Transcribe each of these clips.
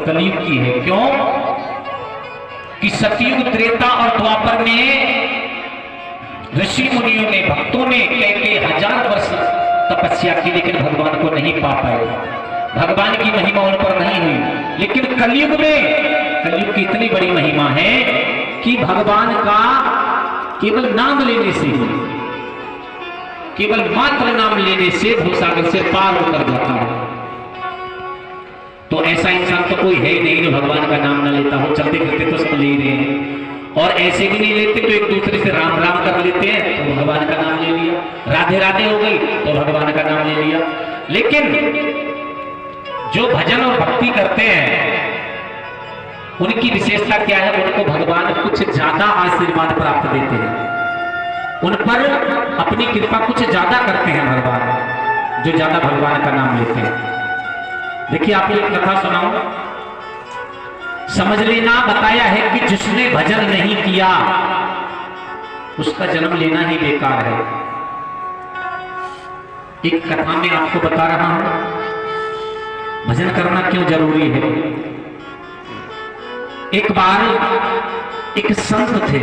कलयुग की है। क्यों कि सतयुग, त्रेता और द्वापर में ऋषि मुनियों ने, भक्तों ने कई 1000 वर्ष तपस्या की, लेकिन भगवान को नहीं पा पाए, भगवान की महिमा उन पर नहीं हुई। लेकिन कलयुग में, कलयुग की इतनी बड़ी महिमा है कि भगवान का केवल नाम लेने से ही, केवल मात्र नाम लेने से भवसागर से पार उतर जाता है। तो ऐसा इंसान तो कोई है ही नहीं जो भगवान का नाम ना लेता हो। चलते फिरते तो सब ले रहे हैं, और ऐसे भी नहीं लेते तो एक दूसरे से राम राम कर लेते हैं तो भगवान का नाम ले लिया, राधे राधे हो गई तो भगवान का नाम ले लिया। लेकिन जो भजन और भक्ति करते हैं उनकी विशेषता क्या है? उनको भगवान कुछ ज्यादा आशीर्वाद प्राप्त देते हैं, उन पर अपनी कृपा कुछ ज्यादा करते हैं भगवान, जो ज्यादा भगवान का नाम लेते हैं। देखिए आपको एक कथा सुनाऊं, समझ लेना, बताया है कि जिसने भजन नहीं किया उसका जन्म लेना ही बेकार है। एक कथा में आपको बता रहा हूं भजन करना क्यों जरूरी है। एक बार एक संत थे,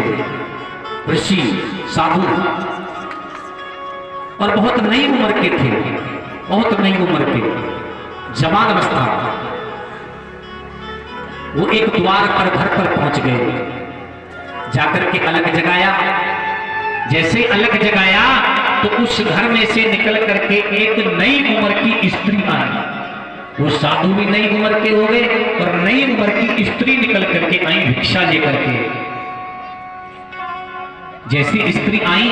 ऋषि, साधु, और बहुत नई उम्र के थे, बहुत नई उम्र के, जवान अवस्था। वो एक द्वार पर, घर पर पहुंच गए, जाकर के अलग जगाया। जैसे अलग जगाया तो उस घर में से निकल करके एक नई उम्र की स्त्री आई। वो साधु भी नई उम्र के हो गए और नई उम्र की स्त्री निकल करके आई भिक्षा लेकर के। जैसी स्त्री आई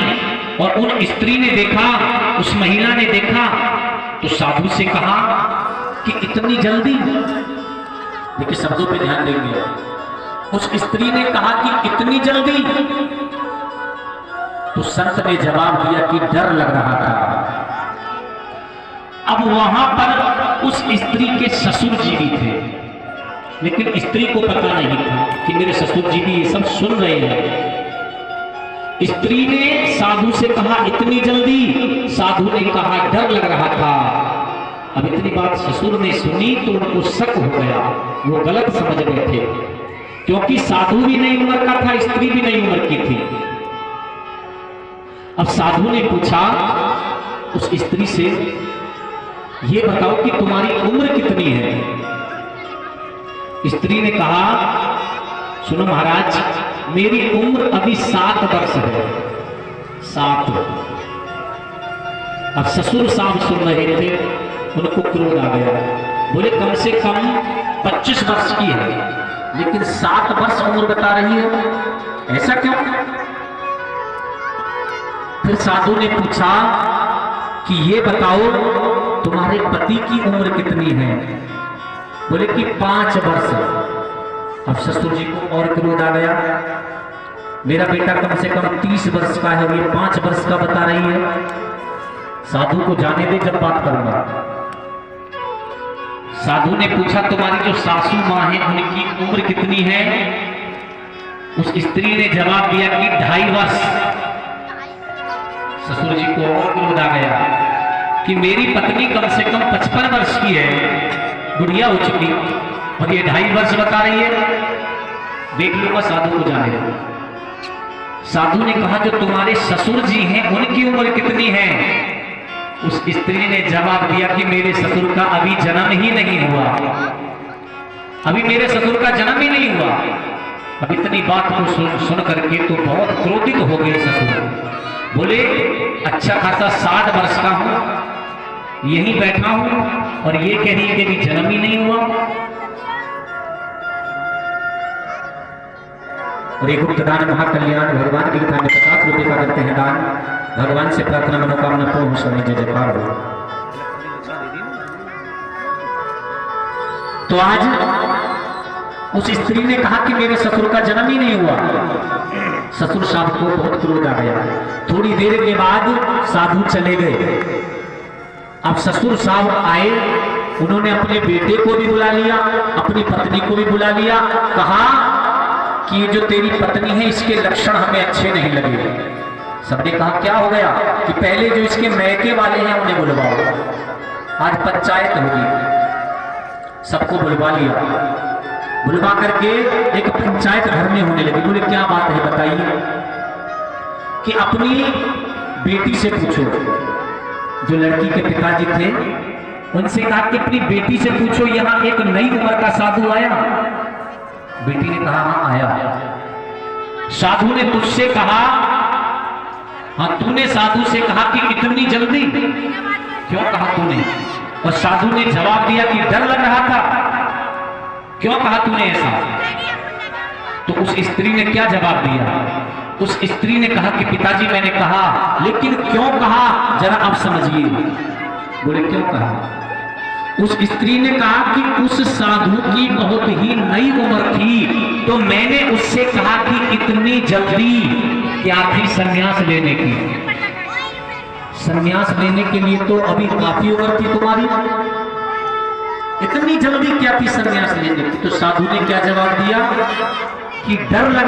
और उन स्त्री ने देखा, उस महिला ने देखा, तो साधु से कहा कि इतनी जल्दी, देखिए शब्दों पे ध्यान देंगे, उस स्त्री ने कहा कि इतनी जल्दी। तो संत ने जवाब दिया कि डर लग रहा था। अब वहां पर उस स्त्री के ससुर जी भी थे, लेकिन स्त्री को पता नहीं था कि मेरे ससुर जी भी ये सब सुन रहे हैं। स्त्री ने साधु से कहा इतनी जल्दी, साधु ने कहा डर लग रहा था। अब इतनी बात ससुर ने सुनी तो उनको शक हो गया, वो गलत समझ गए थे, क्योंकि साधु भी नई उम्र का था, स्त्री भी नई उम्र की थी। अब साधु ने पूछा उस स्त्री से, ये बताओ कि तुम्हारी उम्र कितनी है? स्त्री ने कहा, सुनो महाराज, मेरी उम्र अभी 7 वर्ष है। 7। अब ससुर साहब सुन रहे थे, उनको क्रोध आ गया, बोले कम से कम 25 वर्ष की है, लेकिन 7 वर्ष उम्र बता रही है, ऐसा क्यों? फिर साधु ने पूछा कि ये बताओ तुम्हारे पति की उम्र कितनी है? बोले कि 5 वर्ष। अब ससुर जी को और क्रोध आ गया, मेरा बेटा कम से कम 30 वर्ष का है, ये 5 वर्ष का बता रही है। साधु को जाने दे, जब बात करूंगा। साधु ने पूछा तुम्हारी जो सासू मां है उनकी उम्र कितनी है? उस स्त्री ने जवाब दिया कि 2.5 वर्ष। ससुर जी को और क्रोध आ गया कि मेरी पत्नी कम से कम 55 वर्ष की है, बुढ़िया हो चुकी, और ये 2.5 वर्ष बता रही है। देख लूंगा, साधु को जाने दो। साधु ने कहा जो तुम्हारे ससुर जी हैं उनकी उम्र कितनी है? उस स्त्री ने जवाब दिया कि मेरे ससुर का अभी जन्म ही नहीं हुआ, अभी मेरे ससुर का जन्म ही नहीं हुआ। अब इतनी बात को सुन करके तो बहुत क्रोधित हो गए ससुर, बोले अच्छा खासा 60 वर्ष का हूं, यहीं बैठा हूं और ये कह रही है कि अभी जन्म ही नहीं हुआ। और एक गुप्तदान महाकल्याण भगवान की कथा में 50 रुपए का करते हैं दान। भगवान से प्रार्थना मनोकामना पूर्ण सुनी, जय जयकार हो। तो आज उस स्त्री ने कहा कि मेरे ससुर का जन्म ही नहीं हुआ। ससुर साहब को बहुत क्रोध आ गया। थोड़ी देर के बाद साधु चले गए। अब ससुर साहब आए, उन्होंने अपने बेटे को भी बुला लिया, अपनी पत्नी को भी बुला लिया, कहा कि ये जो तेरी पत्नी है इसके लक्षण हमें अच्छे नहीं लगे। सबने कहा क्या हो गया? कि पहले जो इसके मैके वाले हैं उन्हें बुलवाओ, आज पंचायत होगी। सबको बुलवा लिया। बुलवा करके एक पंचायत घर में होने लगी। बोले क्या बात है बताइए, कि अपनी बेटी से पूछो। जो लड़की के पिताजी थे उनसे कहा कि अपनी बेटी से पूछो यहाँ एक नई उम्र का साधु आया। बेटी ने कहा हाँ आया। साधु ने तुझसे कहा, हाँ तूने साधु से कहा कि इतनी जल्दी क्यों कहा तूने? और साधु ने जवाब दिया कि डर लग रहा था। क्यों कहा तूने ऐसा? तो उस स्त्री ने क्या जवाब दिया? उस स्त्री ने कहा कि पिताजी मैंने कहा, लेकिन क्यों कहा जरा आप समझिए। बोले क्यों कहा? उस स्त्री ने कहा कि उस साधु की बहुत ही नई उम्र थी, तो मैंने उससे कहा कि इतनी जल्दी क्या थी संन्यास लेने की? संन्यास लेने के लिए तो अभी काफी उम्र थी तुम्हारी, इतनी जल्दी क्या थी संन्यास लेने की? तो साधु ने क्या जवाब दिया कि डर लग